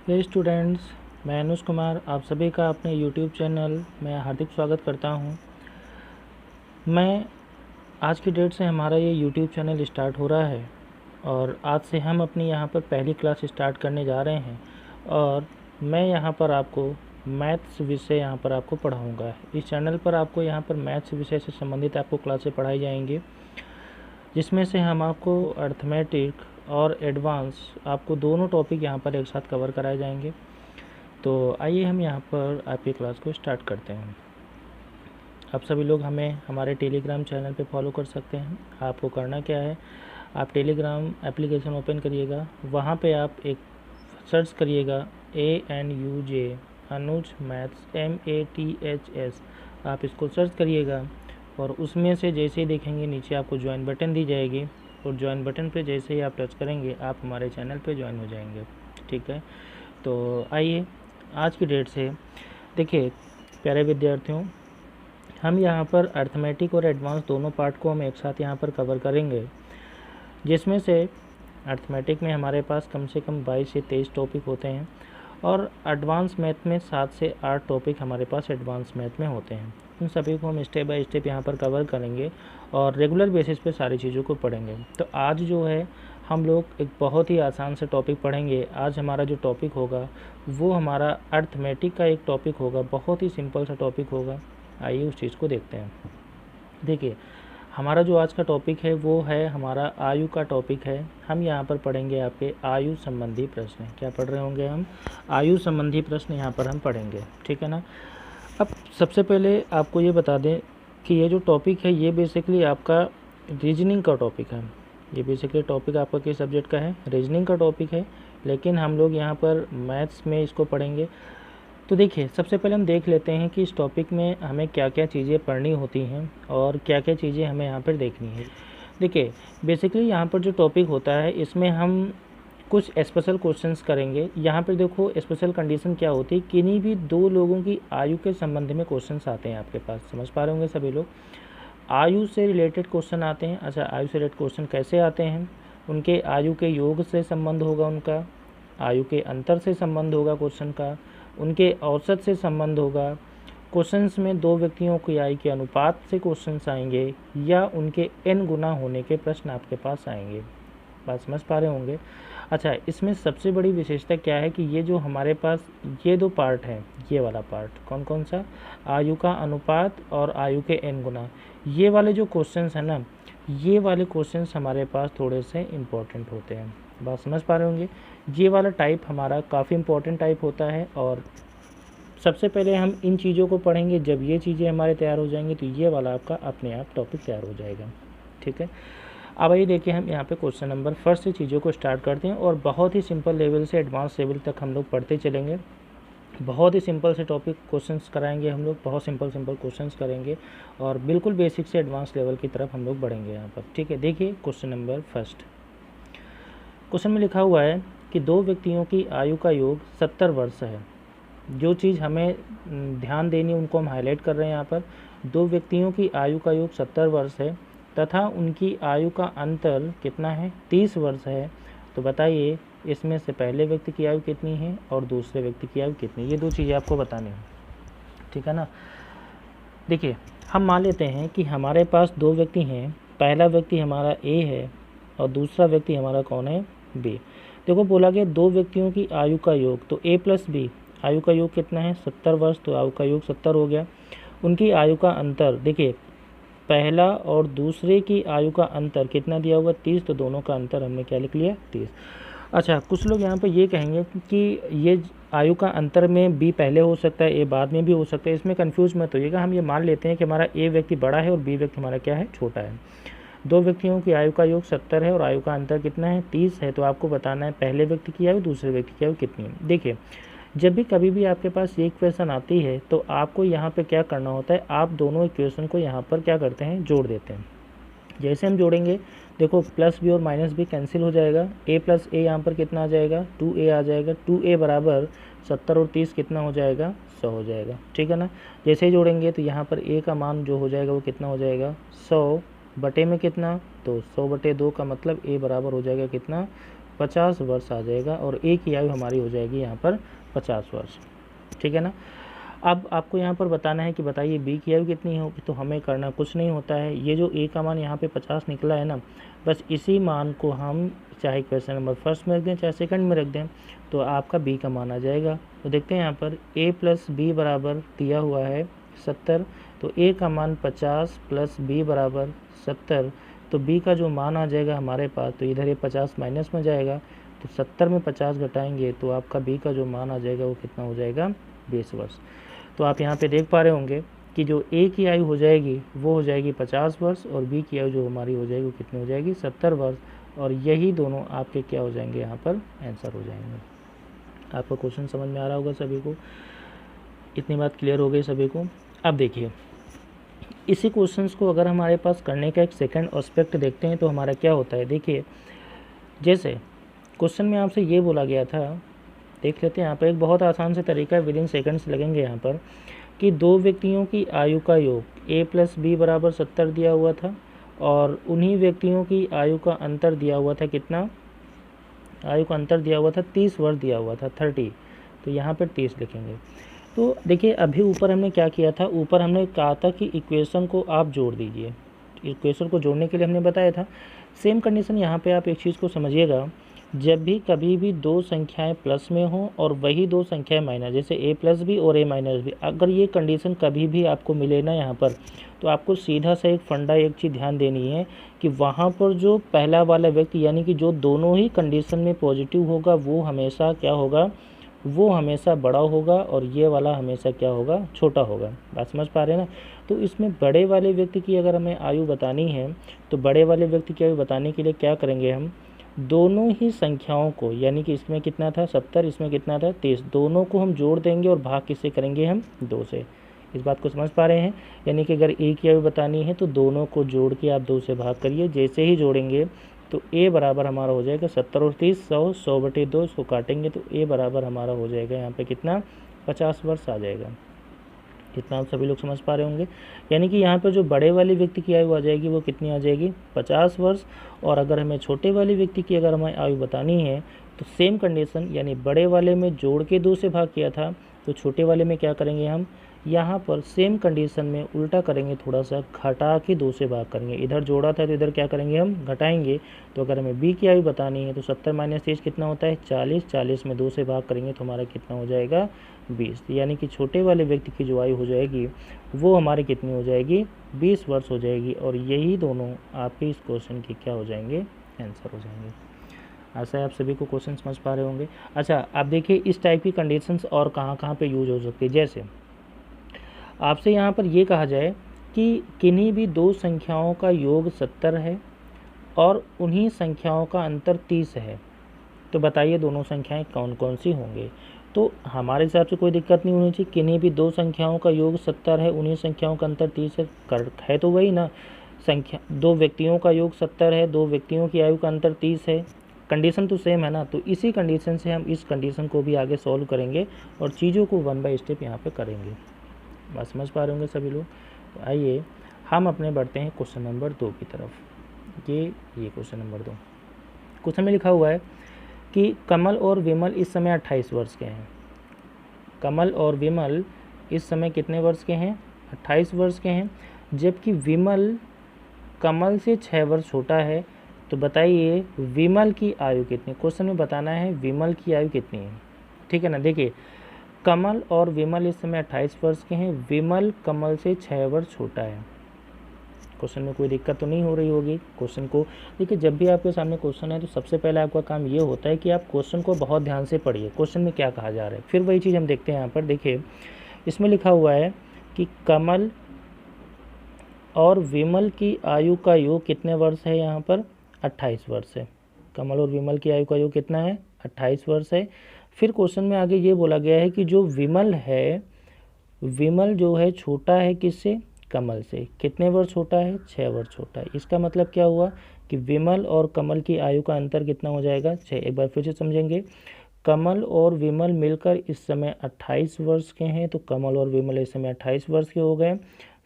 हे students, मैं अनुज कुमार आप सभी का अपने यूट्यूब चैनल में हार्दिक स्वागत करता हूं। मैं आज की डेट से हमारा ये यूट्यूब चैनल स्टार्ट हो रहा है और आज से हम अपनी यहाँ पर पहली क्लास स्टार्ट करने जा रहे हैं और मैं यहाँ पर आपको मैथ्स विषय यहाँ पर आपको पढ़ाऊँगा। इस चैनल पर आपको यहाँ पर मैथ्स विषय से संबंधित आपको क्लासें पढ़ाई जाएंगी, जिसमें से हम आपको अर्थमेटिक और एडवांस आपको दोनों टॉपिक यहाँ पर एक साथ कवर कराए जाएंगे। तो आइए हम यहाँ पर आपकी क्लास को स्टार्ट करते हैं। आप सभी लोग हमें हमारे टेलीग्राम चैनल पे फॉलो कर सकते हैं। आपको करना क्या है, आप टेलीग्राम एप्लीकेशन ओपन करिएगा, वहाँ पे आप एक सर्च करिएगा ANUJ अनुज मैथ्स MATHS, आप इसको सर्च करिएगा और उसमें से जैसे ही देखेंगे नीचे आपको ज्वाइन बटन दी जाएगी और ज्वाइन बटन पे जैसे ही आप टच करेंगे आप हमारे चैनल पे ज्वाइन हो जाएंगे। ठीक है, तो आइए आज की डेट से देखिए प्यारे विद्यार्थियों, हम यहाँ पर अर्थमेटिक और एडवांस दोनों पार्ट को हम एक साथ यहाँ पर कवर करेंगे, जिसमें से अर्थमेटिक में हमारे पास कम से कम 22 से 23 टॉपिक होते हैं और एडवांस मैथ में 7 से 8 टॉपिक हमारे पास एडवांस मैथ में होते हैं। उन सभी को हम स्टेप बाय स्टेप यहाँ पर कवर करेंगे और रेगुलर बेसिस पे सारी चीज़ों को पढ़ेंगे। तो आज जो है हम लोग एक बहुत ही आसान से टॉपिक पढ़ेंगे। आज हमारा जो टॉपिक होगा वो हमारा अर्थमेटिक का एक टॉपिक होगा, बहुत ही सिंपल सा टॉपिक होगा। आइए उस चीज़ को देखते हैं। देखिए हमारा जो आज का टॉपिक है वो है हमारा आयु का टॉपिक है। हम यहाँ पर पढ़ेंगे आपके आयु संबंधी प्रश्न। क्या पढ़ रहे होंगे हम? आयु संबंधी प्रश्न यहाँ पर हम पढ़ेंगे। ठीक है ना। अब सबसे पहले आपको ये बता दें कि ये जो टॉपिक है ये बेसिकली आपका रीजनिंग का टॉपिक है। ये बेसिकली टॉपिक आपका किस सब्जेक्ट का है? रीजनिंग का टॉपिक है, लेकिन हम लोग यहाँ पर मैथ्स में इसको पढ़ेंगे। तो देखिए सबसे पहले हम देख लेते हैं कि इस टॉपिक में हमें क्या क्या चीज़ें पढ़नी होती हैं और क्या क्या चीज़ें हमें यहाँ पर देखनी है। देखिए बेसिकली यहाँ पर जो टॉपिक होता है इसमें हम कुछ स्पेशल क्वेश्चंस करेंगे। यहाँ पर देखो स्पेशल कंडीशन क्या होती है, किन्हीं भी दो लोगों की आयु के संबंध में क्वेश्चंस आते हैं आपके पास। समझ पा रहे होंगे सभी लोग, आयु से रिलेटेड क्वेश्चन आते हैं। अच्छा, आयु से रिलेटेड क्वेश्चन कैसे आते हैं? उनके आयु के योग से संबंध होगा, उनका आयु के अंतर से संबंध होगा क्वेश्चन का, उनके औसत से संबंध होगा। क्वेश्चंस में दो व्यक्तियों की आयु के अनुपात से क्वेश्चंस आएंगे या उनके n गुना होने के प्रश्न आपके पास आएंगे। बात समझ पा रहे होंगे। अच्छा, इसमें सबसे बड़ी विशेषता क्या है कि ये जो हमारे पास ये दो पार्ट है, ये वाला पार्ट कौन कौन सा? आयु का अनुपात और आयु के n गुना। ये वाले जो क्वेश्चंस हैं ना, ये वाले क्वेश्चंस हमारे पास थोड़े से इम्पोर्टेंट होते हैं। बात समझ पा रहे होंगे। ये वाला टाइप हमारा काफ़ी इम्पोर्टेंट टाइप होता है और सबसे पहले हम इन चीज़ों को पढ़ेंगे। जब ये चीज़ें हमारे तैयार हो जाएंगी तो ये वाला आपका अपने आप टॉपिक तैयार हो जाएगा। ठीक है, अब आइए देखिए हम यहाँ पे क्वेश्चन नंबर फर्स्ट से चीज़ों को स्टार्ट करते हैं और बहुत ही सिंपल लेवल से एडवांस लेवल तक हम लोग पढ़ते चलेंगे। बहुत ही सिंपल से टॉपिक क्वेश्चंस कराएंगे हम लोग, बहुत सिंपल क्वेश्चंस करेंगे और बिल्कुल बेसिक से एडवांस लेवल की तरफ हम लोग बढ़ेंगे यहाँ पर। ठीक है, देखिए क्वेश्चन नंबर फर्स्ट। क्वेश्चन में लिखा हुआ है कि दो व्यक्तियों की आयु का योग 70 वर्ष है। जो चीज़ हमें ध्यान देनी उनको हम हाईलाइट कर रहे हैं यहाँ पर। दो व्यक्तियों की आयु का योग 70 वर्ष है तथा उनकी आयु का अंतर कितना है? 30 वर्ष है। तो बताइए इसमें से पहले व्यक्ति की आयु कितनी है और दूसरे व्यक्ति की आयु कितनी? ये दो चीज़ें आपको बतानी है। ठीक है ना। देखिए हम मान लेते हैं कि हमारे पास दो व्यक्ति हैं। पहला व्यक्ति हमारा A है और दूसरा व्यक्ति हमारा कौन है? B। देखो बोला गया दो व्यक्तियों की आयु का योग, तो A + B आयु का योग कितना है? 70 वर्ष। तो आयु का योग 70 हो गया। उनकी आयु का अंतर, देखिए पहला और दूसरे की आयु का अंतर कितना दिया हुआ? 30। तो दोनों का अंतर हमने क्या लिख लिया? 30। अच्छा, कुछ लोग यहाँ पे ये कहेंगे कि ये आयु का अंतर में B पहले हो सकता है, A बाद में भी हो सकता है। इसमें कंफ्यूज मत होइएगा। हम ये मान लेते हैं कि हमारा A व्यक्ति बड़ा है और B व्यक्ति हमारा क्या है? छोटा है। दो व्यक्तियों की आयु का योग 70 है और आयु का अंतर कितना है? 30 है। तो आपको बताना है पहले व्यक्ति की आयु दूसरे व्यक्ति की आयु कितनी है। देखिए जब भी कभी भी आपके पास ये इक्वेशन आती है तो आपको यहाँ पे क्या करना होता है, आप दोनों इक्वेशन को यहाँ पर क्या करते हैं? जोड़ देते हैं। जैसे हम जोड़ेंगे देखो +B और -B कैंसिल हो जाएगा। A + A यहाँ पर कितना आ जाएगा? 2A आ जाएगा। 2A बराबर 70 और 30 कितना हो जाएगा? 100 हो जाएगा। ठीक है ना। जैसे ही जोड़ेंगे तो यहाँ पर A का मान जो हो जाएगा वो कितना हो जाएगा? 100 बटे में कितना? तो 100/2 का मतलब A बराबर हो जाएगा कितना? 50 वर्ष आ जाएगा और ए की आयु हमारी हो जाएगी यहाँ पर 50 वर्ष। ठीक है ना। अब आपको यहाँ पर बताना है कि बताइए बी की आयु कितनी होगी। तो हमें करना कुछ नहीं होता है, ये जो ए का मान यहाँ पे 50 निकला है ना, बस इसी मान को हम चाहे क्वेश्चन नंबर फर्स्ट में रख दें चाहे सेकंड में रख दें तो आपका बी का मान आ जाएगा। तो देखते हैं यहाँ पर ए प्लस बी बराबर दिया हुआ है 70, तो ए का मान 50 प्लस बी बराबर 70, तो बी का जो मान आ जाएगा हमारे पास, तो इधर ये 50 माइनस में जाएगा, तो 70 में 50 घटाएंगे तो आपका बी का जो मान आ जाएगा वो कितना हो जाएगा, 20 वर्ष। तो आप यहाँ पे देख पा रहे होंगे कि जो ए की आयु हो जाएगी वो हो जाएगी 50 वर्ष और बी की आयु जो हमारी हो जाएगी वो कितनी हो जाएगी, 70 वर्ष, और यही दोनों आपके क्या हो जाएंगे, यहाँ पर आंसर हो जाएंगे। आपका क्वेश्चन समझ में आ रहा होगा सभी को, इतनी बात क्लियर हो गई सभी को। अब देखिए इसी क्वेश्चंस को अगर हमारे पास करने का एक सेकंड एस्पेक्ट देखते हैं तो हमारा क्या होता है। देखिए जैसे क्वेश्चन में आपसे ये बोला गया था, देख लेते हैं यहाँ पर एक बहुत आसान से तरीका है, विद इन सेकेंड्स लगेंगे यहाँ पर, कि दो व्यक्तियों की आयु का योग ए प्लस बी बराबर 70 दिया हुआ था और उन्हीं व्यक्तियों की आयु का अंतर दिया हुआ था, कितना आयु का अंतर दिया हुआ था, 30 वर्ष दिया हुआ था, 30, तो यहाँ पर 30 लिखेंगे। तो देखिए अभी ऊपर हमने क्या किया था, ऊपर हमने कहा था कि इक्वेशन को आप जोड़ दीजिए, इक्वेशन को जोड़ने के लिए हमने बताया था। सेम कंडीशन यहाँ पे आप एक चीज़ को समझिएगा, जब भी कभी भी दो संख्याएं प्लस में हों और वही दो संख्याएं माइनस, जैसे ए प्लस बी और ए माइनस बी, अगर ये कंडीशन कभी भी आपको मिले ना यहाँ पर, तो आपको सीधा सा एक फंडा एक चीज़ ध्यान देनी है कि वहाँ पर जो पहला वाला व्यक्ति यानी कि जो दोनों ही कंडीशन में पॉजिटिव होगा वो हमेशा क्या होगा, वो हमेशा बड़ा होगा और ये वाला हमेशा क्या होगा, छोटा होगा। बात समझ पा रहे हैं ना। तो इसमें बड़े वाले व्यक्ति की अगर हमें आयु बतानी है तो बड़े वाले व्यक्ति की आयु बताने के लिए क्या करेंगे, हम दोनों ही संख्याओं को, यानी कि इसमें कितना था 70, इसमें कितना था 30, दोनों को हम जोड़ देंगे और भाग किससे करेंगे, हम 2 से। इस बात को समझ पा रहे हैं। यानी कि अगर ए की आयु बतानी है तो दोनों को जोड़ के आप 2 से भाग करिए, जैसे ही जोड़ेंगे तो ए बराबर हमारा हो जाएगा 70 और 30, 100, 100/2, इसको काटेंगे तो ए बराबर हमारा हो जाएगा यहाँ पे कितना, 50 वर्ष आ जाएगा। इतना आप सभी लोग समझ पा रहे होंगे। यानी कि यहाँ पर जो बड़े वाले व्यक्ति की आयु आ जाएगी वो कितनी आ जाएगी, 50 वर्ष, और अगर हमें छोटे वाले व्यक्ति की अगर हमें आयु बतानी है तो सेम कंडीशन, यानी बड़े वाले में जोड़ के 2 से भाग किया था तो छोटे वाले में क्या करेंगे, हम यहाँ पर सेम कंडीशन में उल्टा करेंगे, थोड़ा सा घटा के 2 से भाग करेंगे। इधर जोड़ा था तो इधर क्या करेंगे, हम घटाएंगे। तो अगर हमें बी की आयु बतानी है तो 70 माइनस 30 कितना होता है, 40, 40 में 2 से भाग करेंगे तो हमारा कितना हो जाएगा, 20। यानी कि छोटे वाले व्यक्ति की जो आयु हो जाएगी वो हमारी कितनी हो जाएगी, 20 वर्ष हो जाएगी, और यही दोनों आपके इस क्वेश्चन के क्या हो जाएंगे, आंसर हो जाएंगे। ऐसा है आप सभी को क्वेश्चन समझ पा रहे होंगे। अच्छा आप देखिए इस टाइप की कंडीशंस और कहाँ पे यूज हो सकती है। जैसे आपसे यहाँ पर ये कहा जाए कि किन्हीं भी दो संख्याओं का योग 70 है और उन्हीं संख्याओं का अंतर 30 है, तो बताइए दोनों संख्याएं कौन कौन सी होंगे। तो हमारे हिसाब से कोई दिक्कत नहीं होनी चाहिए, किन्हीं भी दो संख्याओं का योग 70 है, उन्हीं संख्याओं का अंतर 30 है तो वही ना, संख्या दो व्यक्तियों का योग 70 है, दो व्यक्तियों की आयु का अंतर 30 है, कंडीशन तो सेम है ना। तो इसी कंडीशन से हम इस कंडीशन को भी आगे सॉल्व करेंगे और चीज़ों को 1 बाय स्टेप यहाँ पे करेंगे। बात समझ पा रहे होंगे सभी लोग। तो आइए हम अपने बढ़ते हैं क्वेश्चन नंबर 2 की तरफ। ये क्वेश्चन नंबर 2, क्वेश्चन में लिखा हुआ है कि कमल और विमल इस समय 28 वर्ष के हैं। कमल और विमल इस समय कितने वर्ष के हैं, 28 वर्ष के हैं, जबकि विमल कमल से 6 वर्ष छोटा है। तो बताइए विमल की आयु कितनी, क्वेश्चन में बताना है विमल की आयु कितनी है। ठीक है ना। देखिए कमल और विमल इस समय 28 वर्ष के हैं, विमल कमल से 6 वर्ष छोटा है। क्वेश्चन में कोई दिक्कत तो नहीं हो रही होगी। क्वेश्चन को देखिए, जब भी आपके सामने क्वेश्चन है तो सबसे पहले आपका काम ये होता है कि आप क्वेश्चन को बहुत ध्यान से पढ़िए, क्वेश्चन में क्या कहा जा रहा है। फिर वही चीज़ हम देखते हैं यहाँ पर। देखिए इसमें लिखा हुआ है कि कमल और विमल की आयु का योग कितने वर्ष है, यहाँ पर 28 वर्ष है। कमल और विमल की आयु का योग कितना है, 28 वर्ष है। फिर क्वेश्चन में आगे ये बोला गया है कि जो विमल है, विमल जो है छोटा है किससे, कमल से। कितने वर्ष छोटा है, 6 वर्ष छोटा है। इसका मतलब क्या हुआ कि विमल और कमल की आयु का अंतर कितना हो जाएगा, 6। एक बार फिर से समझेंगे, कमल और विमल मिलकर इस समय 28 वर्ष के हैं, तो कमल और विमल इस समय 28 वर्ष के हो गए।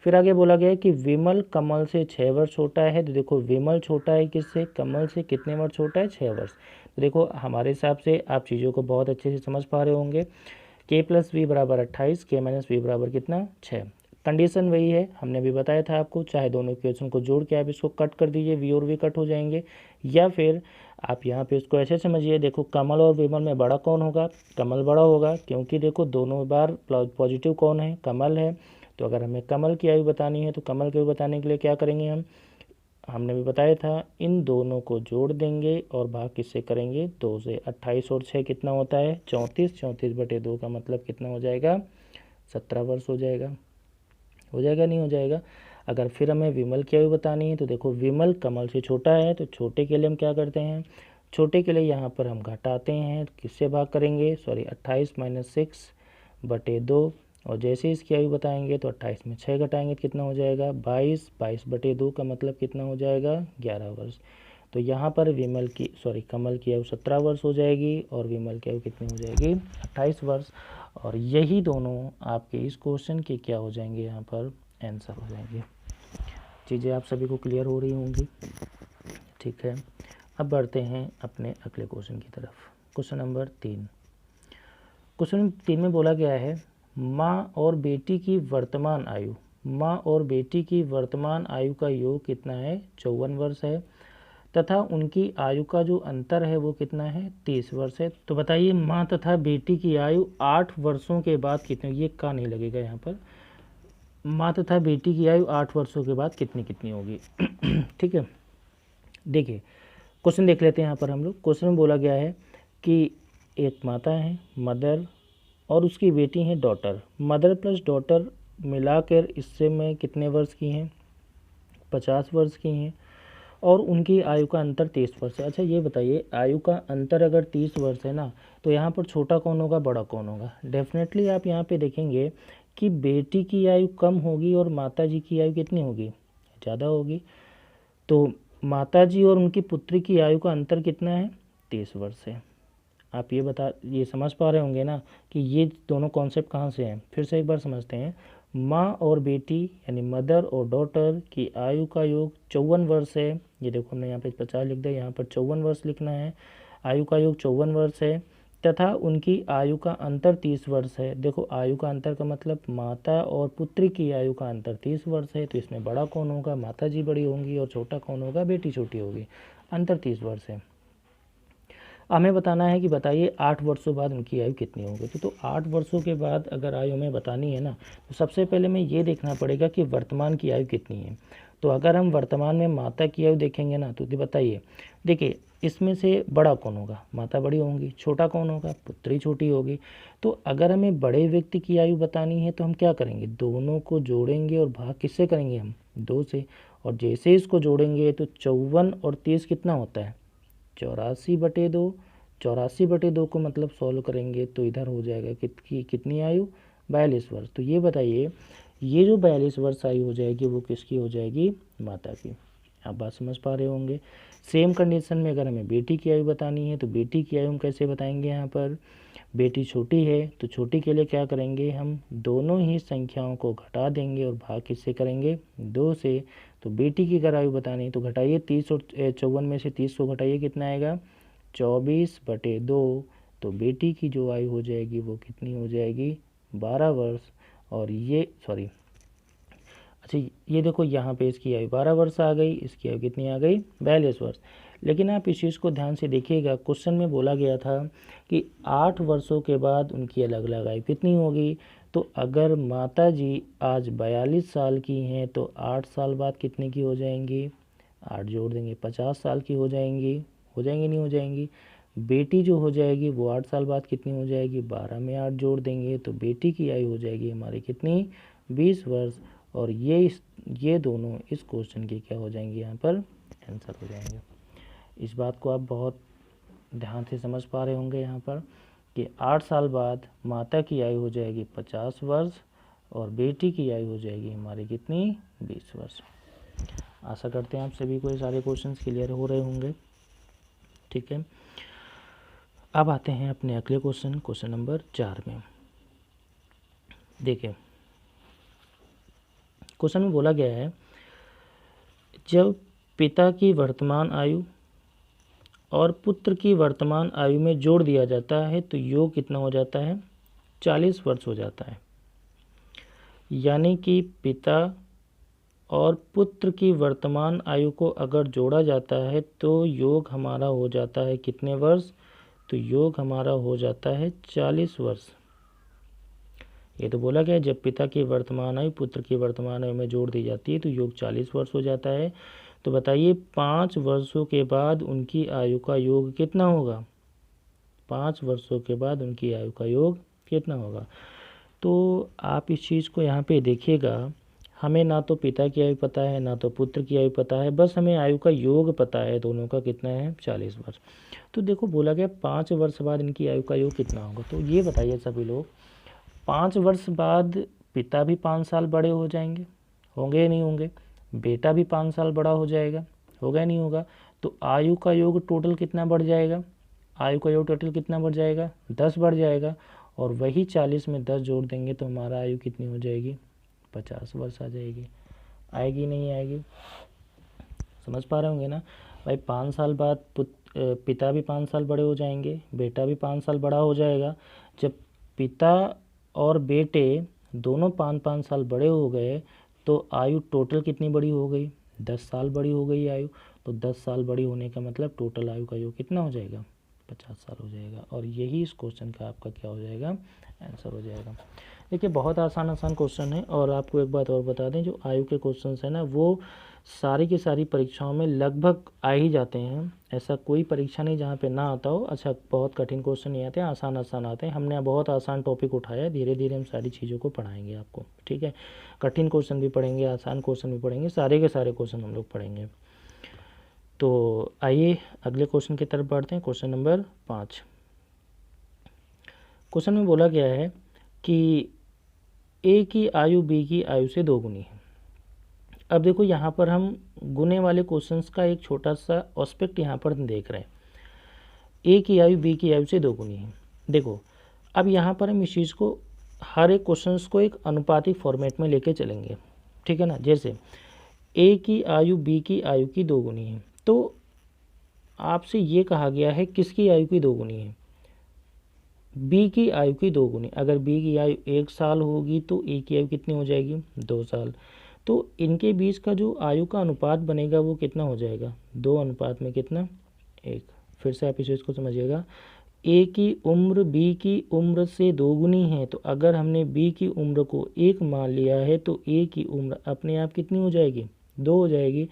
फिर आगे बोला गया कि विमल कमल से 6 वर्ष छोटा है। तो देखो विमल छोटा है किससे, कमल से, कितने वर्ष छोटा है, 6 वर्ष। तो देखो हमारे हिसाब से आप चीज़ों को बहुत अच्छे से समझ पा रहे होंगे। k + v = 28, k - v बराबर कितना 6। कंडीशन वही है, हमने भी बताया था आपको, चाहे दोनों इक्वेशन को जोड़ के आप इसको कट कर दीजिए, v और v कट हो जाएंगे, या फिर आप यहाँ पे इसको ऐसे समझिए, देखो कमल और विमल में बड़ा कौन होगा, कमल बड़ा होगा, क्योंकि देखो दोनों बार पॉजिटिव कौन है, कमल है। तो अगर हमें कमल की आयु बतानी है तो कमल की आयु बताने के लिए क्या करेंगे हमने भी बताया था, इन दोनों को जोड़ देंगे और भाग किससे करेंगे, 2 से। 28 और 6 कितना होता है 34, 34/2 का मतलब कितना हो जाएगा 17 वर्ष हो जाएगा नहीं हो जाएगा। अगर फिर हमें विमल की आयु बतानी है तो देखो विमल कमल से छोटा है, तो छोटे के लिए हम क्या करते हैं, छोटे के लिए यहाँ पर हम घटाते हैं, किससे भाग करेंगे, 28 - 6/2, और जैसे इसकी आयु बताएंगे तो 28 में 6 घटाएंगे तो कितना हो जाएगा 22, 22/2 का मतलब कितना हो जाएगा 11 वर्ष। तो यहाँ पर कमल की आयु 17 वर्ष हो जाएगी और विमल की आयु कितनी हो जाएगी 28 वर्ष। और यही दोनों आपके इस क्वेश्चन के क्या हो जाएंगे, यहाँ पर आंसर हो जाएंगे। चीज़ें आप सभी को क्लियर हो रही होंगी, ठीक है। अब बढ़ते हैं अपने अगले क्वेश्चन की तरफ। Question number 3। क्वेश्चन 3 में बोला गया है, माँ और बेटी की वर्तमान आयु का योग कितना है 54 वर्ष है, तथा उनकी आयु का जो अंतर है वो कितना है 30 वर्ष है। तो बताइए माँ तथा बेटी की आयु 8 वर्षों के बाद कितनी, ये का नहीं लगेगा यहाँ पर, माँ तथा बेटी की आयु 8 वर्षों के बाद कितनी होगी। ठीक है, देखिए क्वेश्चन देख लेते हैं। यहाँ पर हम लोग क्वेश्चन में बोला गया है कि एक माता है मदर और उसकी बेटी है डॉटर। मदर प्लस डॉटर मिलाकर इससे में कितने वर्ष की हैं 50 वर्ष की हैं, और उनकी आयु का अंतर 30 वर्ष है। अच्छा ये बताइए, आयु का अंतर अगर 30 वर्ष है ना, तो यहाँ पर छोटा कौन होगा बड़ा कौन होगा। डेफिनेटली आप यहाँ पे देखेंगे कि बेटी की आयु कम होगी और माता जी की आयु कितनी होगी ज़्यादा होगी। तो माता जी और उनकी पुत्री की आयु का अंतर कितना है 30 वर्ष है। आप ये समझ पा रहे होंगे ना कि ये दोनों कॉन्सेप्ट कहाँ से हैं। फिर से एक बार समझते हैं। माँ और बेटी यानी मदर और डॉटर की आयु का योग 54 वर्ष है। ये देखो हमने यहाँ पे 50 लिख दिया, यहाँ पर 54 वर्ष लिखना है। आयु का योग 54 वर्ष है तथा उनकी आयु का अंतर 30 वर्ष है। देखो आयु का अंतर का मतलब माता और पुत्री की आयु का अंतर 30 वर्ष है, तो इसमें बड़ा कौन होगा, माता जी बड़ी होंगी, और छोटा कौन होगा, बेटी छोटी होगी। अंतर 30 वर्ष है। हमें बताना है कि बताइए 8 वर्षों बाद उनकी आयु कितनी होगी। तो 8 वर्षों के बाद अगर आयु हमें बतानी है ना, तो सबसे पहले हमें ये देखना पड़ेगा कि वर्तमान की आयु कितनी है। तो अगर हम वर्तमान में माता की आयु देखेंगे ना, तो बताइए, देखिए इसमें से बड़ा कौन होगा, माता बड़ी होंगी, छोटा कौन होगा, पुत्री छोटी होगी। तो अगर हमें बड़े व्यक्ति की आयु बतानी है तो हम क्या करेंगे, दोनों को जोड़ेंगे और भाग किससे करेंगे, हम 2 से। और जैसे इसको जोड़ेंगे तो 54 और 30 कितना होता है 84/2। 84/2 को मतलब सॉल्व करेंगे तो इधर हो जाएगा कितनी आयु 42 वर्ष। तो ये बताइए, ये जो 42 वर्ष आयु हो जाएगी वो किसकी हो जाएगी, माता की। आप बात समझ पा रहे होंगे। सेम कंडीशन में अगर हमें बेटी की आयु बतानी है तो बेटी की आयु हम कैसे बताएंगे। यहाँ पर बेटी छोटी है तो छोटी के लिए क्या करेंगे, हम दोनों ही संख्याओं को घटा देंगे और भाग किससे करेंगे 2 से। तो बेटी की अगर आयु बतानी है तो घटाइए 30 और 54 में से 30 को घटाइए कितना आएगा 24/2। तो बेटी की जो आयु हो जाएगी वो कितनी हो जाएगी 12 वर्ष। और ये अच्छा ये देखो यहाँ पे इसकी आयु 12 वर्ष आ गई, इसकी आयु कितनी आ गई 42 वर्ष। लेकिन आप इस चीज़ को ध्यान से देखिएगा, क्वेश्चन में बोला गया था कि 8 वर्षों के बाद उनकी अलग अलग आयु कितनी होगी। तो अगर माता जी आज 42 साल की हैं तो 8 साल बाद कितने की हो जाएंगी, 8 जोड़ देंगे 50 साल की हो जाएंगी नहीं हो जाएंगी। बेटी जो हो जाएगी वो 8 साल बाद कितनी हो जाएगी, 12 में 8 जोड़ देंगे तो बेटी की आयु हो जाएगी हमारी कितनी 20 वर्ष। और ये दोनों इस क्वेश्चन के क्या हो जाएंगे, यहाँ पर आंसर हो जाएंगे। इस बात को आप बहुत ध्यान से समझ पा रहे होंगे यहाँ पर कि 8 साल बाद माता की आयु हो जाएगी 50 वर्ष और बेटी की आयु हो जाएगी हमारी कितनी 20 वर्ष। आशा करते हैं आप सभी को ये सारे क्वेश्चंस क्लियर हो रहे होंगे, ठीक है। अब आते हैं अपने अगले क्वेश्चन नंबर 4 में। देखिए क्वेश्चन में बोला गया है, जब पिता की वर्तमान आयु और पुत्र की वर्तमान आयु में जोड़ दिया जाता है तो योग कितना हो जाता है? 40 वर्ष हो जाता है। यानी कि पिता और पुत्र की वर्तमान आयु को अगर जोड़ा जाता है तो योग हमारा हो जाता है कितने वर्ष? तो योग हमारा हो जाता है 40 वर्ष। ये तो बोला गया जब पिता की वर्तमान आयु पुत्र की वर्तमान आयु में जोड़ दी जाती है तो योग 40 वर्ष हो जाता है। तो बताइए 5 वर्षों के बाद उनकी आयु का योग कितना होगा? 5 वर्षों के बाद उनकी आयु का योग कितना होगा? तो आप इस चीज़ को यहाँ पे देखिएगा, हमें ना तो पिता की आयु पता है ना तो पुत्र की आयु पता है, बस हमें आयु का योग पता है दोनों का कितना है? 40 वर्ष। तो देखो बोला गया 5 वर्ष बाद इनकी आयु का योग कितना होगा। तो ये बताइए सभी लोग, 5 वर्ष बाद पिता भी 5 साल बड़े हो जाएंगे, होंगे या नहीं होंगे? बेटा भी 5 साल बड़ा हो जाएगा, होगा या नहीं होगा? तो आयु का योग टोटल कितना बढ़ जाएगा? आयु का योग टोटल कितना बढ़ जाएगा? 10 बढ़ जाएगा। और वही 40 में 10 जोड़ देंगे तो हमारा आयु कितनी हो जाएगी? 50 वर्ष आ जाएगी। आएगी नहीं आएगी? समझ पा रहे होंगे ना भाई। 5 साल बाद पिता भी 5 साल बड़े हो जाएंगे, बेटा भी 5 साल बड़ा हो जाएगा। जब पिता और बेटे दोनों 5-5 साल बड़े हो गए तो आयु टोटल कितनी बड़ी हो गई? 10 साल बड़ी हो गई आयु। तो 10 साल बड़ी होने का मतलब टोटल आयु का योग कितना हो जाएगा? 50 साल हो जाएगा। और यही इस क्वेश्चन का आपका क्या हो जाएगा? आंसर हो जाएगा। देखिए बहुत आसान क्वेश्चन है। और आपको एक बात और बता दें, जो आयु के क्वेश्चन है ना वो सारी की सारी परीक्षाओं में लगभग आ ही जाते हैं। ऐसा कोई परीक्षा नहीं जहाँ पे ना आता हो। अच्छा, बहुत कठिन क्वेश्चन नहीं आते, आसान आते हैं। हमने बहुत आसान टॉपिक उठाया है, धीरे धीरे हम सारी चीज़ों को पढ़ाएंगे आपको, ठीक है। कठिन क्वेश्चन भी पढ़ेंगे, आसान क्वेश्चन भी पढ़ेंगे, सारे के सारे क्वेश्चन हम लोग पढ़ेंगे। तो आइए अगले क्वेश्चन की तरफ बढ़ते हैं। Question number 5। क्वेश्चन में बोला गया है कि ए की आयु बी की आयु से 2 गुनी है। अब देखो यहाँ पर हम गुने वाले क्वेश्चंस का एक छोटा सा एस्पेक्ट यहाँ पर देख रहे हैं। ए की आयु बी की आयु से 2 गुनी है। देखो अब यहाँ पर हम इस चीज़ को हर एक क्वेश्चंस को एक अनुपातिक फॉर्मेट में लेके चलेंगे, ठीक है ना। जैसे ए की आयु बी की आयु की 2 गुनी है, तो आपसे ये कहा गया है किसकी आयु की 2 गुनी है? बी की आयु की 2 गुनी। अगर बी की आयु 1 साल होगी तो ए की आयु कितनी हो जाएगी? 2 साल। तो इनके बीच का जो आयु का अनुपात बनेगा वो कितना हो जाएगा? 2 अनुपात में कितना? 1। फिर से आप इस चीज़ को समझिएगा, ए की उम्र बी की उम्र से 2 गुनी है। तो अगर हमने बी की उम्र को 1 मान लिया है तो ए की उम्र अपने आप कितनी हो जाएगी? 2 हो जाएगी,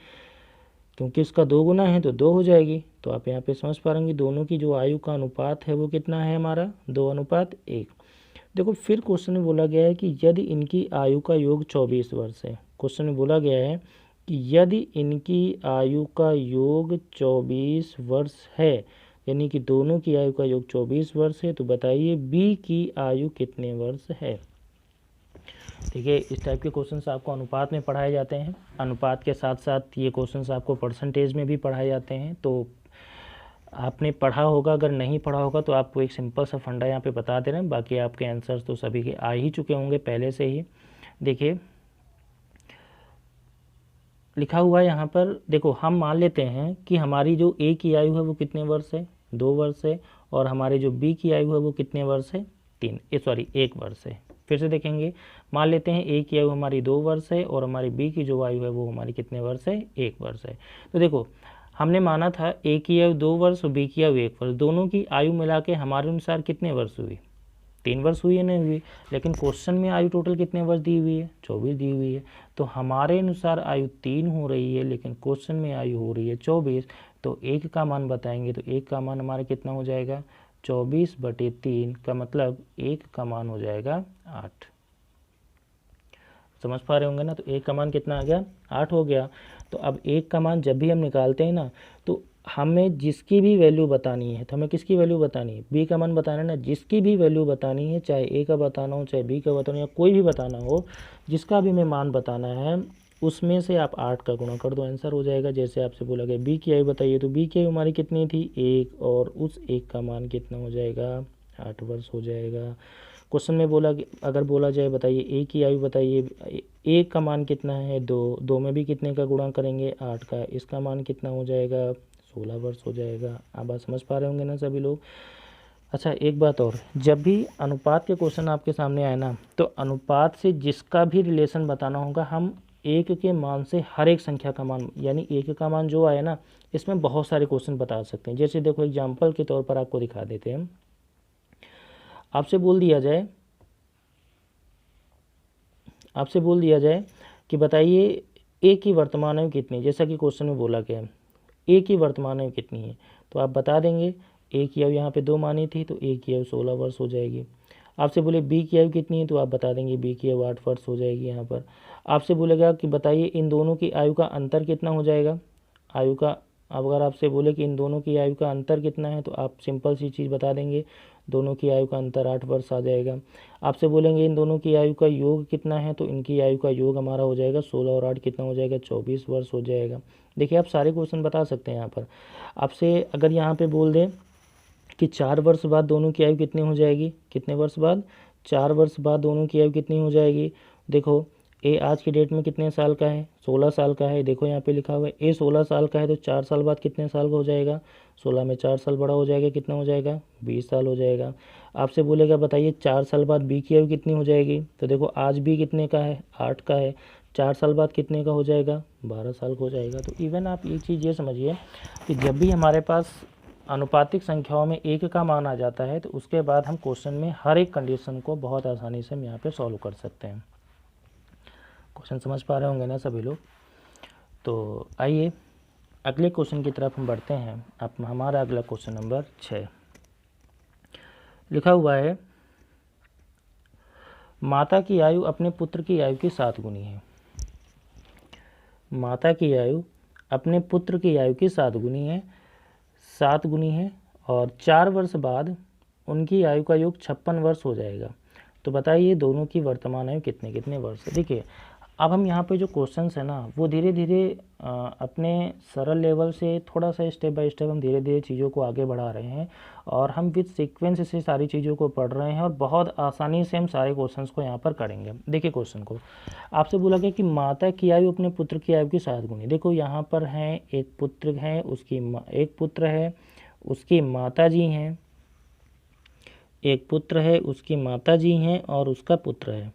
क्योंकि इसका 2 गुना है तो 2 हो जाएगी। तो आप यहाँ पे समझ पा रहे दोनों की जो आयु का अनुपात है वो कितना है हमारा? 2:1। देखो फिर क्वेश्चन में बोला गया है कि यदि इनकी आयु का योग 24 वर्ष है। क्वेश्चन में बोला गया है कि यदि इनकी आयु का योग 24 वर्ष है, यानी कि दोनों की आयु का योग 24 वर्ष है, तो बताइए बी की आयु कितने वर्ष है? देखिए इस टाइप के क्वेश्चंस आपको अनुपात में पढ़ाए जाते हैं। अनुपात के साथ साथ ये क्वेश्चंस आपको परसेंटेज में भी पढ़ाए जाते हैं। तो आपने पढ़ा होगा, अगर नहीं पढ़ा होगा तो आपको एक सिंपल सा फंडा यहाँ पे बता दे रहे हैं। बाकी आपके आंसर्स तो सभी के आ ही चुके होंगे पहले से ही। देखिए लिखा हुआ है यहाँ पर, देखो हम मान लेते हैं कि हमारी जो ए की आयु है वो कितने वर्ष है? 2 वर्ष है। और हमारे जो बी की आयु है वो कितने वर्ष है? 1 वर्ष है। फिर से देखेंगे, मान लेते हैं ए की आयु हमारी 2 वर्ष है और हमारी बी की जो आयु है वो हमारी कितने वर्ष है? 1 वर्ष है। तो देखो हमने माना था ए की आयु 2 वर्ष और बी की आयु 1 वर्ष, दोनों की आयु मिला के हमारे अनुसार कितने वर्ष हुई? 3 वर्ष हुई है, नहीं हुई? लेकिन क्वेश्चन में आयु टोटल कितने वर्ष दी हुई है? 24 दी हुई है। तो हमारे अनुसार आयु 3 हो रही है, लेकिन क्वेश्चन में आयु हो रही है 24। तो 1 का मान बताएंगे तो 1 का मान हमारा कितना हो जाएगा? 24/3 का मतलब 1 का मान हो जाएगा 8। समझ पा रहे होंगे ना। तो 1 का मान कितना आ गया? 8 हो गया। तो अब 1 का मान जब भी हम निकालते हैं ना तो हमें जिसकी भी वैल्यू बतानी है, तो हमें किसकी वैल्यू बतानी है? बी का मान बताना है ना। जिसकी भी वैल्यू बतानी है, चाहे ए का बताना हो चाहे बी का बताना हो या कोई भी बताना हो, जिसका भी हमें मान बताना है उसमें से आप 8 का गुणा कर दो, आंसर हो जाएगा। जैसे आपसे बोला गया बी की आयु बताइए, तो बी की आयु हमारी कितनी थी? 1, और उस 1 का मान कितना हो जाएगा? 8 वर्ष हो जाएगा। क्वेश्चन में बोला, अगर बोला जाए बताइए ए की आयु बताइए, ए का मान कितना है? 2 में भी कितने का गुणा करेंगे? 8 का। इसका मान कितना हो जाएगा? 16 वर्ष हो जाएगा। आप बात समझ पा रहे होंगे ना सभी लोग। अच्छा, एक बात और, जब भी अनुपात के क्वेश्चन आपके सामने आए ना, तो अनुपात से जिसका भी रिलेशन बताना होगा, हम एक के मान से हर एक संख्या का मान, यानी एक का मान जो आए ना, इसमें बहुत सारे क्वेश्चन बता सकते हैं। जैसे देखो, एग्जाम्पल के तौर पर आपको दिखा देते हैं। आपसे बोल दिया जाए कि बताइए ए की वर्तमान आयु कितनी है, जैसा कि क्वेश्चन में बोला गया है ए की वर्तमान आयु कितनी है, तो आप बता देंगे। ए की आयु यहाँ पे 2 मानी थी, तो ए की आयु 16 वर्ष हो जाएगी। आपसे बोले बी की आयु कितनी है, तो आप बता देंगे बी की आयु 8 वर्ष हो जाएगी। यहाँ पर आपसे बोलेगा कि बताइए इन दोनों की आयु का अंतर कितना हो जाएगा। आयु का, अगर आपसे बोले कि इन दोनों की आयु का अंतर कितना है, तो आप सिंपल सी चीज़ बता देंगे, दोनों की आयु का अंतर 8 वर्ष आ जाएगा। आपसे बोलेंगे इन दोनों की आयु का योग कितना है, तो इनकी आयु का योग हमारा हो जाएगा 16 और 8 कितना हो जाएगा, 24 वर्ष हो जाएगा। देखिए, आप सारे क्वेश्चन बता सकते हैं यहाँ पर। आपसे अगर यहाँ पे बोल दें कि 4 वर्ष बाद दोनों की आयु कितनी हो जाएगी, कितने वर्ष बाद, 4 वर्ष बाद दोनों की आयु कितनी हो जाएगी। देखो, ए आज की डेट में कितने साल का है, 16 साल का है। देखो यहाँ पे लिखा हुआ है ए 16 साल का है, तो 4 साल बाद कितने साल का हो जाएगा, 16 में 4 साल बड़ा हो जाएगा, कितना हो जाएगा, 20 साल हो जाएगा। आपसे बोलेगा बताइए 4 साल बाद बी की आयु कितनी हो जाएगी, तो देखो आज बी कितने का है, 8 का है, 4 साल बाद कितने का हो जाएगा, 12 साल का हो जाएगा। तो इवन आप एक चीज़ ये समझिए कि जब भी हमारे पास अनुपातिक संख्याओं में एक का मान आ जाता है, तो उसके बाद हम क्वेश्चन में हर एक कंडीशन को बहुत आसानी से हम यहाँ पे सॉल्व कर सकते हैं। क्वेश्चन समझ पा रहे होंगे ना सभी लोग। तो आइए अगले क्वेश्चन की तरफ हम बढ़ते हैं। अब हमारा अगला क्वेश्चन नंबर 6 लिखा हुआ है, माता की आयु अपने पुत्र की आयु की 7 गुनी है। माता की आयु अपने पुत्र की आयु की 7 गुनी है, 7 गुनी है, और 4 वर्ष बाद उनकी आयु का योग 56 वर्ष हो जाएगा। तो बताइए दोनों की वर्तमान आयु कितने कितने वर्ष है। देखिए, अब हम यहाँ पे जो क्वेश्चंस है ना, वो धीरे धीरे अपने सरल लेवल से थोड़ा सा स्टेप बाय स्टेप हम धीरे धीरे चीज़ों को आगे बढ़ा रहे हैं, और हम विद सीक्वेंस से सारी चीज़ों को पढ़ रहे हैं, और बहुत आसानी से हम सारे क्वेश्चंस को यहाँ पर करेंगे। देखिए क्वेश्चन को आपसे बोला गया कि माता की आयु अपने पुत्र की आयु की 7 गुनी। देखो यहाँ पर है, एक पुत्र है, एक पुत्र है, उसकी माता जी हैं, एक पुत्र है, उसकी माता जी हैं, और उसका पुत्र है।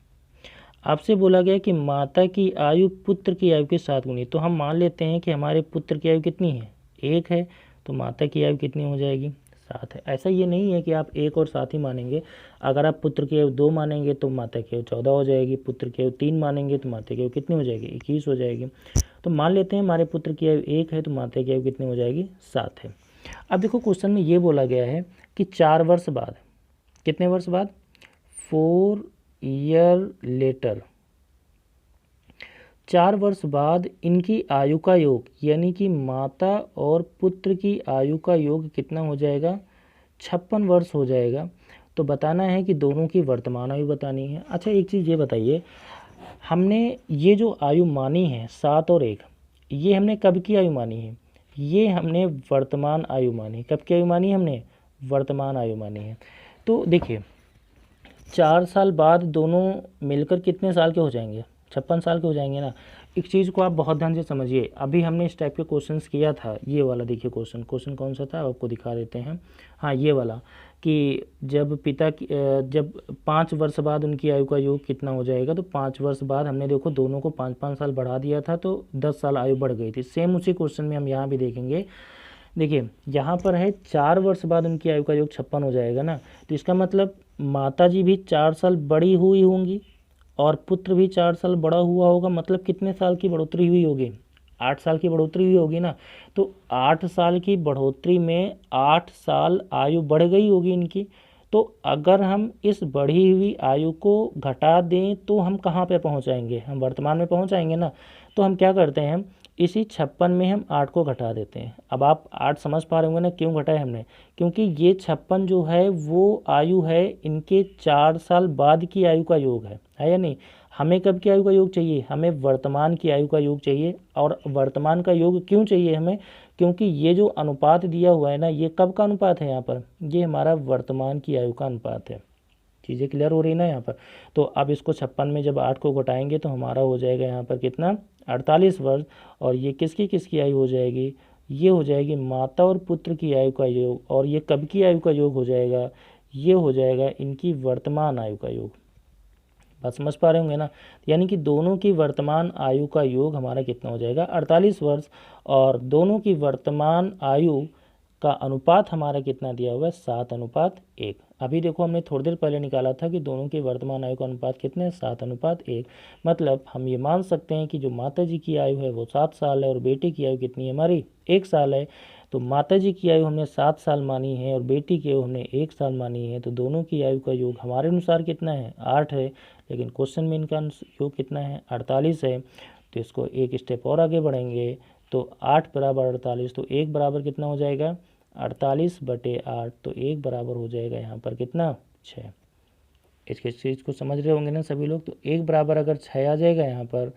आपसे बोला गया कि माता की आयु पुत्र की आयु के 7 गुनी। तो हम मान लेते हैं कि हमारे पुत्र की आयु कितनी है, 1 है, तो माता की आयु कितनी हो जाएगी, 7 है। ऐसा ये नहीं है कि आप 1 और 7 ही मानेंगे। अगर आप पुत्र की आयु 2 मानेंगे तो माता की आयु 14 हो जाएगी, पुत्र की आयु 3 मानेंगे तो माता की आयु कितनी हो जाएगी, 21 हो जाएगी। तो मान लेते हैं हमारे पुत्र की आयु 1 है, तो माता की आयु कितनी हो जाएगी, 7 है। अब देखो क्वेश्चन में ये बोला गया है कि 4 वर्ष बाद, कितने वर्ष बाद, 4 ईयर लेटर, 4 वर्ष बाद इनकी आयु का योग, यानी कि माता और पुत्र की आयु का योग कितना हो जाएगा, 56 वर्ष हो जाएगा। तो बताना है कि दोनों की वर्तमान आयु बतानी है। अच्छा, एक चीज़ ये बताइए, हमने ये जो आयु मानी है 7 और 1, ये हमने कब की आयु मानी है, ये हमने वर्तमान आयु मानी। कब की आयु मानी, हमने वर्तमान आयु मानी है। तो देखिए 4 साल बाद दोनों मिलकर कितने साल के हो जाएंगे, 56 साल के हो जाएंगे ना। एक चीज़ को आप बहुत ध्यान से समझिए, अभी हमने इस टाइप के क्वेश्चंस किया था, ये वाला देखिए क्वेश्चन कौन सा था आपको दिखा देते हैं। हाँ, ये वाला कि जब जब 5 वर्ष बाद उनकी आयु का योग कितना हो जाएगा, तो 5 वर्ष बाद हमने देखो दोनों को 5-5 साल बढ़ा दिया था, तो 10 साल आयु बढ़ गई थी। सेम उसी क्वेश्चन में हम यहाँ भी देखेंगे। देखिए यहाँ पर है 4 वर्ष बाद उनकी आयु का योग 56 हो जाएगा ना, तो इसका मतलब माता जी भी 4 साल बड़ी हुई होंगी और पुत्र भी 4 साल बड़ा हुआ होगा। मतलब कितने साल की बढ़ोतरी हुई होगी, 8 साल की बढ़ोतरी हुई होगी ना। तो 8 साल की बढ़ोतरी में 8 साल आयु बढ़ गई होगी इनकी। तो अगर हम इस बढ़ी हुई आयु को घटा दें तो हम कहाँ पे पहुँच जाएंगे, हम वर्तमान में पहुँच जाएंगे ना। तो हम क्या करते हैं, इसी 56 में हम 8 को घटा देते हैं। अब आप 8 समझ पा रहे होंगे ना क्यों घटाए हमने, क्योंकि ये 56 जो है वो आयु है इनके 4 साल बाद की आयु का योग है या नहीं। हमें कब की आयु का योग चाहिए, हमें वर्तमान की आयु का योग चाहिए। और वर्तमान का योग क्यों चाहिए हमें, क्योंकि ये जो अनुपात दिया हुआ है ना, ये कब का अनुपात है यहाँ पर, ये हमारा वर्तमान की आयु का अनुपात है। चीज़ें क्लियर हो रही ना यहाँ पर। तो अब इसको 56 में जब 8 को घटाएंगे तो हमारा हो जाएगा यहाँ पर कितना, 48 वर्ष। और ये किसकी आयु हो जाएगी, ये हो जाएगी माता और पुत्र की आयु का योग, और ये कब की आयु का योग हो जाएगा, ये हो जाएगा इनकी वर्तमान आयु का योग। बात समझ पा रहे होंगे ना। यानी कि दोनों की वर्तमान आयु का योग हमारा कितना हो जाएगा 48 वर्ष, और दोनों की वर्तमान आयु का अनुपात हमारा कितना दिया हुआ है 7:1। अभी देखो हमने थोड़ी देर पहले निकाला था कि दोनों की वर्तमान आयु का अनुपात कितने 7:1। मतलब हम ये मान सकते हैं कि जो माता जी की आयु है वो 7 साल है और बेटी की आयु कितनी है हमारी 1 साल है। तो माता जी की आयु हमने 7 साल मानी है और बेटी की आयु हमने 1 साल मानी है, तो दोनों की आयु का योग हमारे अनुसार कितना है 8 है, लेकिन क्वेश्चन में इनका योग कितना है 48 है। तो इसको एक स्टेप और आगे बढ़ेंगे, तो 8 बराबर 48, तो 1 बराबर कितना हो जाएगा 48/8, तो 1 बराबर हो जाएगा यहाँ पर कितना 6। इसके चीज़ को समझ रहे होंगे ना सभी लोग। तो 1 बराबर अगर 6 आ जाएगा यहाँ पर,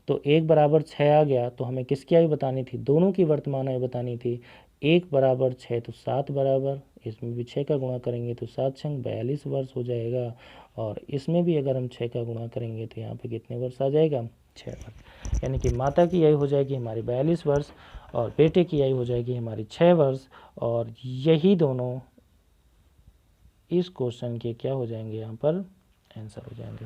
तो 1 बराबर 6 आ गया, तो हमें किसकी आयु बतानी थी, दोनों की वर्तमान आयु बतानी थी। 1 बराबर 6, तो 7 बराबर, इसमें भी 6 का गुणा करेंगे तो 7 छंग 42 वर्ष हो जाएगा, और इसमें भी अगर हम 6 का गुणा करेंगे तो यहाँ पे कितने वर्ष आ जाएगा 6 वर्ष। यानी कि माता की आयु हो जाएगी हमारी 42 वर्ष और बेटे की आयु हो जाएगी हमारी 6 वर्ष, और यही दोनों इस क्वेश्चन के क्या हो जाएंगे यहाँ पर आंसर हो जाएंगे।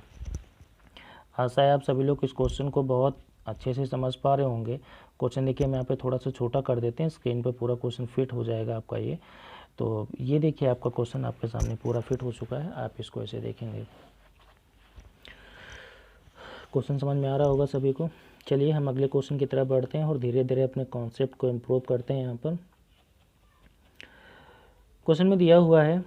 आशा है आप सभी लोग इस क्वेश्चन को बहुत अच्छे से समझ पा रहे होंगे। क्वेश्चन देखिए हम यहाँ पे थोड़ा सा छोटा कर देते हैं, स्क्रीन पे पूरा क्वेश्चन फिट हो जाएगा आपका ये। तो ये देखिए आपका क्वेश्चन आपके सामने पूरा फिट हो चुका है, आप इसको ऐसे देखेंगे। क्वेश्चन समझ में आ रहा होगा सभी को। चलिए हम अगले क्वेश्चन की तरफ बढ़ते हैं और धीरे धीरे अपने कॉन्सेप्ट को इम्प्रूव करते हैं। यहाँ पर क्वेश्चन में दिया हुआ है,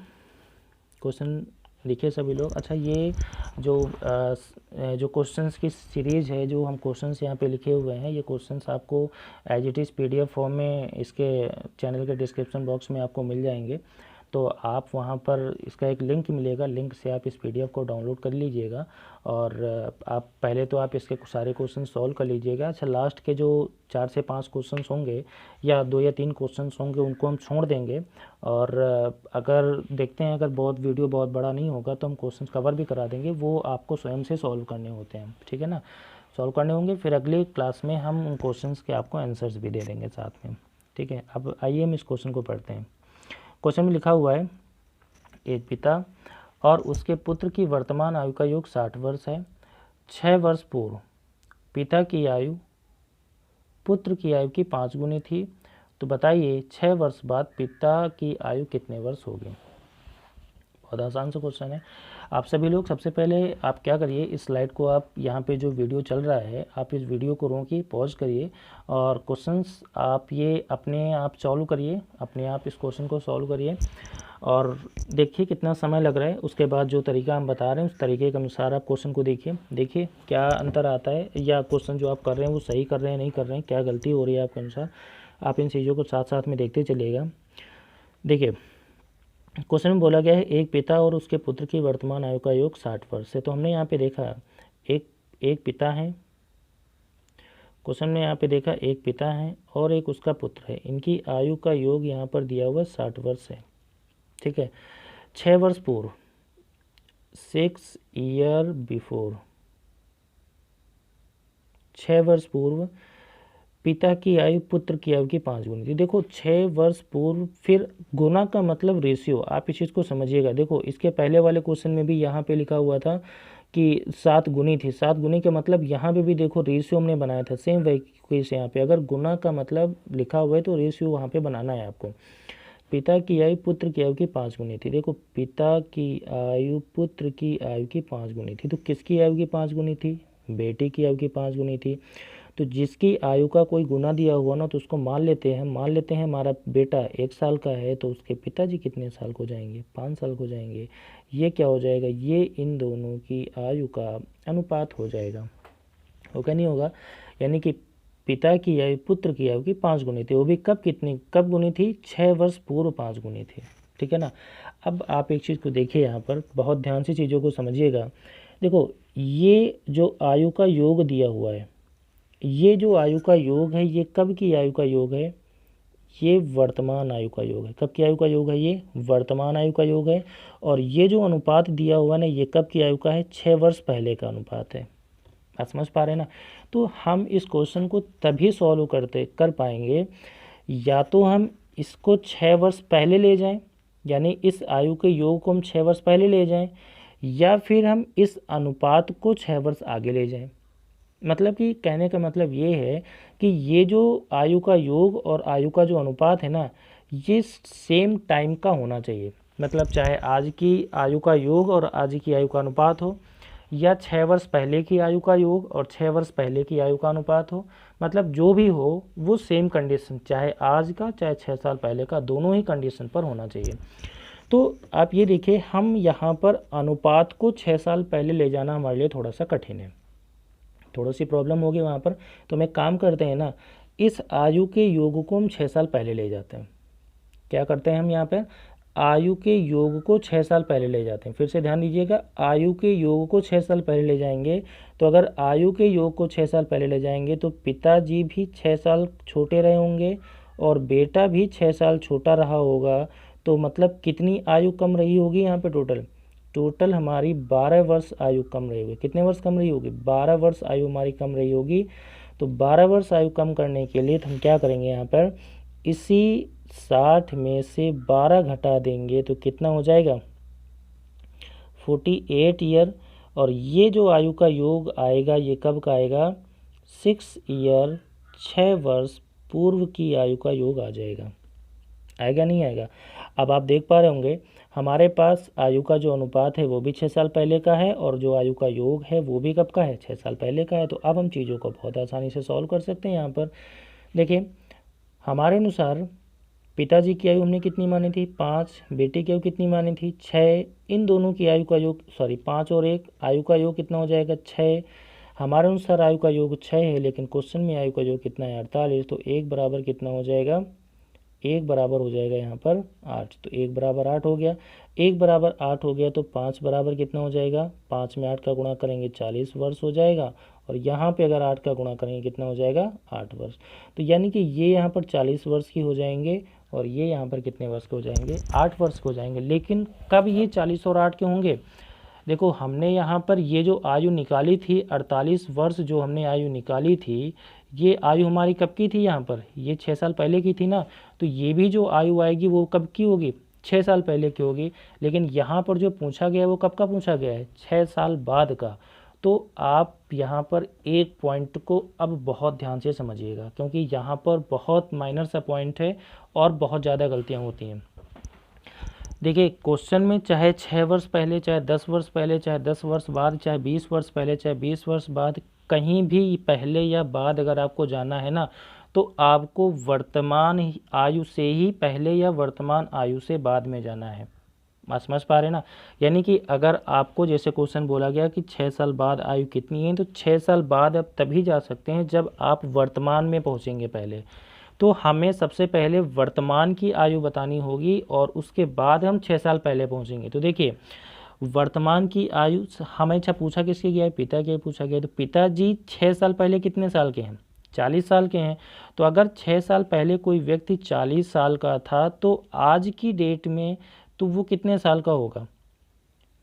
क्वेश्चन लिखे सभी लोग। अच्छा, ये जो क्वेश्चंस की सीरीज़ है, जो हम क्वेश्चंस यहाँ पे लिखे हुए हैं, ये क्वेश्चंस आपको as it is PDF form में इसके चैनल के डिस्क्रिप्शन बॉक्स में आपको मिल जाएंगे। तो आप वहाँ पर इसका एक लिंक मिलेगा, लिंक से आप इस PDF को डाउनलोड कर लीजिएगा, और आप पहले तो आप इसके सारे क्वेश्चन सॉल्व कर लीजिएगा। अच्छा, लास्ट के जो 4 से 5 क्वेश्चन होंगे या 2 या 3 क्वेश्चन होंगे उनको हम छोड़ देंगे, और अगर देखते हैं अगर वीडियो बहुत बड़ा नहीं होगा तो हम क्वेश्चन कवर भी करा देंगे, वो आपको स्वयं से सॉल्व करने होते हैं, ठीक है ना। सॉल्व करने होंगे, फिर अगली क्लास में हम उन क्वेश्चंस के आपको आंसर्स भी दे देंगे साथ में, ठीक है। अब आइए हम इस क्वेश्चन को पढ़ते हैं। क्वेश्चन में लिखा हुआ है, एक पिता और उसके पुत्र की वर्तमान आयु का योग 60 वर्ष है। 6 वर्ष पूर्व पिता की आयु पुत्र की आयु की 5 गुनी थी, तो बताइए 6 वर्ष बाद पिता की आयु कितने वर्ष होगी। बहुत आसान सा क्वेश्चन है। आप सभी लोग सबसे पहले आप क्या करिए, इस स्लाइड को आप यहाँ पे जो वीडियो चल रहा है आप इस वीडियो को रोकिए, पॉज करिए और क्वेश्चंस आप ये अपने आप सॉल्व करिए, अपने आप इस क्वेश्चन को सॉल्व करिए और देखिए कितना समय लग रहा है। उसके बाद जो तरीका हम बता रहे हैं उस तरीके के अनुसार आप क्वेश्चन को देखिए क्या अंतर आता है, या क्वेश्चन जो आप कर रहे हैं वो सही कर रहे हैं नहीं कर रहे हैं, क्या गलती हो रही है आपके अनुसार। आप इन चीज़ों को साथ साथ में देखते चलिएगा। देखिए क्वेश्चन में बोला गया है, एक पिता और उसके पुत्र की वर्तमान आयु का योग 60 वर्ष है। तो हमने यहाँ पे देखा एक पिता है, क्वेश्चन में यहाँ पे देखा एक पिता है और एक उसका पुत्र है, इनकी आयु का योग यहाँ पर दिया हुआ 60 वर्ष है, ठीक है। 6 वर्ष पूर्व 6 ईयर बिफोर, 6 वर्ष पूर्व पिता की आयु पुत्र की आयु की 5 गुनी थी। देखो 6 वर्ष पूर्व, फिर गुना का मतलब रेशियो, आप इस चीज़ को समझिएगा। देखो इसके पहले वाले क्वेश्चन में भी यहाँ पे लिखा हुआ था कि 7 गुनी थी, 7 गुनी का मतलब यहाँ पे भी देखो रेशियो हमने बनाया था, सेम वैसे यहाँ पे अगर गुना का मतलब लिखा हुआ है तो रेशियो वहाँ पे बनाना है आपको। पिता की आयु पुत्र की आयु की 5 गुनी थी। देखो पिता की आयु पुत्र की आयु की 5 गुनी थी, तो किसकी आयु की 5 गुनी थी, बेटी की आयु की 5 गुनी थी। तो जिसकी आयु का कोई गुना दिया हुआ ना तो उसको मान लेते हैं हमारा बेटा 1 साल का है, तो उसके पिताजी कितने साल को जाएंगे, 5 साल को जाएंगे। ये क्या हो जाएगा, ये इन दोनों की आयु का अनुपात हो जाएगा, होगा नहीं होगा। यानी कि पिता की आयु पुत्र की आयु की 5 गुनी थी, वो भी कब गुनी थी, 6 वर्ष पूर्व 5 गुनी थी, ठीक है ना। अब आप एक चीज़ को देखिए, यहाँ पर बहुत ध्यान से चीज़ों को समझिएगा। देखो ये जो आयु का योग दिया हुआ है, ये जो आयु का योग है ये कब की आयु का योग है, ये वर्तमान आयु का योग है। कब की आयु का योग है, ये वर्तमान आयु का योग है। और ये जो अनुपात दिया हुआ ना ये कब की आयु का है, 6 वर्ष पहले का अनुपात है। आप समझ पा रहे हैं ना। तो हम इस क्वेश्चन को तभी सॉल्व कर पाएंगे या तो हम इसको 6 वर्ष पहले ले जाएं, यानी इस आयु के योग को हम 6 वर्ष पहले ले जाएं, या फिर हम इस अनुपात को 6 वर्ष आगे ले जाएं। मतलब कि कहने का मतलब ये है कि ये जो आयु का योग और आयु का जो अनुपात है ना, ये सेम टाइम का होना चाहिए। मतलब चाहे आज की आयु का योग और आज की आयु का अनुपात हो, या 6 वर्ष पहले की आयु का योग और 6 वर्ष पहले की आयु का अनुपात हो, मतलब जो भी हो वो सेम कंडीशन, चाहे आज का चाहे 6 साल पहले का, दोनों ही कंडीशन पर होना चाहिए। तो आप ये देखिए, हम यहाँ पर अनुपात को 6 साल पहले ले जाना हमारे लिए थोड़ा सा कठिन है, थोड़ी सी प्रॉब्लम होगी वहाँ पर। तो हम एक काम करते हैं ना, इस आयु के योग को हम 6 साल पहले ले जाते हैं। क्या करते हैं हम यहाँ पर, आयु के योग को 6 साल पहले ले जाते हैं। फिर से ध्यान दीजिएगा, आयु के योग को 6 साल पहले ले जाएंगे। तो अगर आयु के योग को 6 साल पहले ले जाएंगे तो पिताजी भी 6 साल छोटे रहे होंगे और बेटा भी 6 साल छोटा रहा होगा। तो मतलब कितनी आयु कम रही होगी यहाँ पे, टोटल हमारी 12 वर्ष आयु कम रही होगी। कितने वर्ष कम रही होगी, 12 वर्ष आयु हमारी कम रही होगी। तो 12 वर्ष आयु कम करने के लिए हम क्या करेंगे, यहाँ पर इसी 60 में से 12 घटा देंगे तो कितना हो जाएगा, 48 ईयर। और ये जो आयु का योग आएगा ये कब का आएगा, 6 ईयर, 6 वर्ष पूर्व की आयु का योग आ जाएगा। आएगा नहीं आएगा। अब आप देख पा रहे होंगे हमारे पास आयु का जो अनुपात है वो भी 6 साल पहले का है, और जो आयु का योग है वो भी कब का है, 6 साल पहले का है। तो अब हम चीज़ों को बहुत आसानी से सॉल्व कर सकते हैं। यहाँ पर देखिए, हमारे अनुसार पिताजी की आयु हमने कितनी मानी थी, 5, बेटे की आयु कितनी मानी थी, 6। इन दोनों की आयु का योग 5 और 1 आयु का योग कितना हो जाएगा, 6। हमारे अनुसार आयु का योग 6 है, लेकिन क्वेश्चन में आयु का योग कितना है, 48। तो 1 बराबर कितना हो जाएगा, 1 बराबर हो जाएगा यहाँ पर 8। तो 1 बराबर 8 हो गया। 1 बराबर 8 हो गया तो 5 बराबर कितना हो जाएगा, 5 में 8 का गुणा करेंगे 40 वर्ष हो जाएगा। और यहाँ पे अगर 8 का गुणा करेंगे कितना हो जाएगा, 8 वर्ष। तो यानी कि ये यहाँ पर 40 वर्ष की हो जाएंगे और ये यहाँ पर कितने वर्ष के हो जाएंगे, 8 वर्ष के हो जाएंगे। लेकिन कब ये 40 और 8 के होंगे, देखो हमने यहाँ पर ये जो आयु निकाली थी 48 वर्ष, जो हमने आयु निकाली थी, ये आयु हमारी कब की थी, यहाँ पर ये 6 साल पहले की थी ना। तो ये भी जो आयु आएगी वो कब की होगी, 6 साल पहले की होगी। लेकिन यहाँ पर जो पूछा गया है वो कब का पूछा गया है, 6 साल बाद का। तो आप यहाँ पर एक पॉइंट को अब बहुत ध्यान से समझिएगा, क्योंकि यहाँ पर बहुत माइनर सा पॉइंट है और बहुत ज़्यादा गलतियाँ होती हैं। देखिए, क्वेश्चन में चाहे 6 वर्ष पहले, चाहे 10 वर्ष पहले, चाहे 10 वर्ष बाद, चाहे 20 वर्ष पहले, चाहे 20 वर्ष बाद, कहीं भी पहले या बाद अगर आपको जाना है ना, तो आपको वर्तमान आयु से ही पहले या वर्तमान आयु से बाद में जाना है। समझ पा रहे ना। यानी कि अगर आपको जैसे क्वेश्चन बोला गया कि 6 साल बाद आयु कितनी है, तो 6 साल बाद आप तभी जा सकते हैं जब आप वर्तमान में पहुंचेंगे पहले। तो हमें सबसे पहले वर्तमान की आयु बतानी होगी और उसके बाद हम 6 साल पहले पहुंचेंगे। तो देखिए, वर्तमान की आयु हमें पूछा किसके गया है, पिता के पूछा गया। तो पिताजी 6 साल पहले कितने साल के हैं, 40 साल के हैं। तो अगर 6 साल पहले कोई व्यक्ति 40 साल का था, तो आज की डेट में तो वो कितने साल का होगा,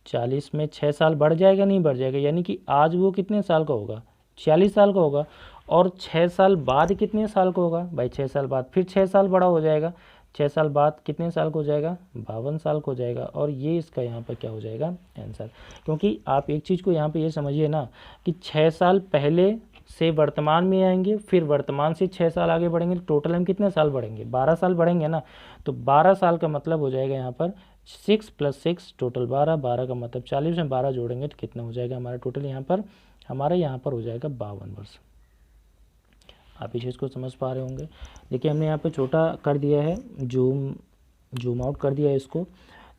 40 में 6 साल बढ़ जाएगा, नहीं बढ़ जाएगा, यानी कि आज वो कितने साल का होगा, 46 साल का होगा। और 6 साल बाद कितने साल का होगा भाई, 6 साल बाद फिर 6 साल बड़ा हो जाएगा, 6 साल बाद कितने साल का हो जाएगा, 52 साल का हो जाएगा। और ये इसका यहाँ पर क्या हो जाएगा, आंसर। क्योंकि आप एक चीज़ को यहाँ पे ये समझिए ना कि 6 साल पहले से वर्तमान में आएंगे, फिर वर्तमान से 6 साल आगे बढ़ेंगे, तो टोटल हम कितने साल बढ़ेंगे, 12 साल बढ़ेंगे ना। तो 12 साल का मतलब हो जाएगा यहाँ पर 6 + 6 टोटल 12, 12 का मतलब 40 में 12 जोड़ेंगे तो कितना हो जाएगा हमारा टोटल, यहाँ पर हमारे यहाँ पर हो जाएगा 52 वर्ष। आप इस चीज़ को समझ पा रहे होंगे। देखिए, हमने यहाँ पे छोटा कर दिया है, जूम आउट कर दिया है इसको।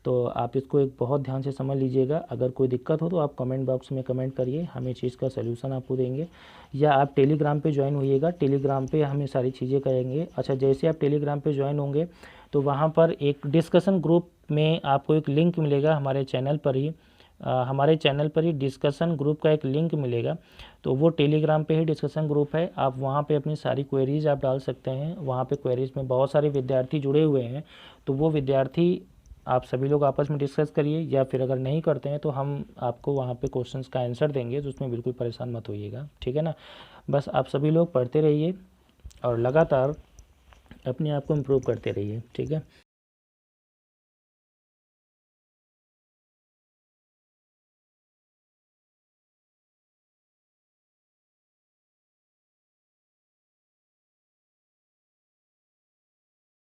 तो आप इसको एक बहुत ध्यान से समझ लीजिएगा। अगर कोई दिक्कत हो तो आप कमेंट बॉक्स में कमेंट करिए, हम इस चीज़ का सलूशन आपको देंगे। या आप टेलीग्राम पे ज्वाइन होइएगा, टेलीग्राम पे हम ये सारी चीज़ें करेंगे। अच्छा, जैसे आप टेलीग्राम पे ज्वाइन होंगे तो वहाँ पर एक डिस्कशन ग्रुप में आपको एक लिंक मिलेगा, हमारे चैनल पर ही डिस्कशन ग्रुप का एक लिंक मिलेगा। तो वो टेलीग्राम पे ही डिस्कशन ग्रुप है, आप वहाँ पे अपनी सारी क्वेरीज़ आप डाल सकते हैं। वहाँ पे क्वेरीज़ में बहुत सारे विद्यार्थी जुड़े हुए हैं, तो वो विद्यार्थी आप सभी लोग आपस में डिस्कस करिए। या फिर अगर नहीं करते हैं तो हम आपको वहाँ पे क्वेश्चंस का आंसर देंगे, तो उसमें बिल्कुल परेशान मत होइएगा, ठीक है ना। बस आप सभी लोग पढ़ते रहिए और लगातार अपने आप को इम्प्रूव करते रहिए। ठीक है।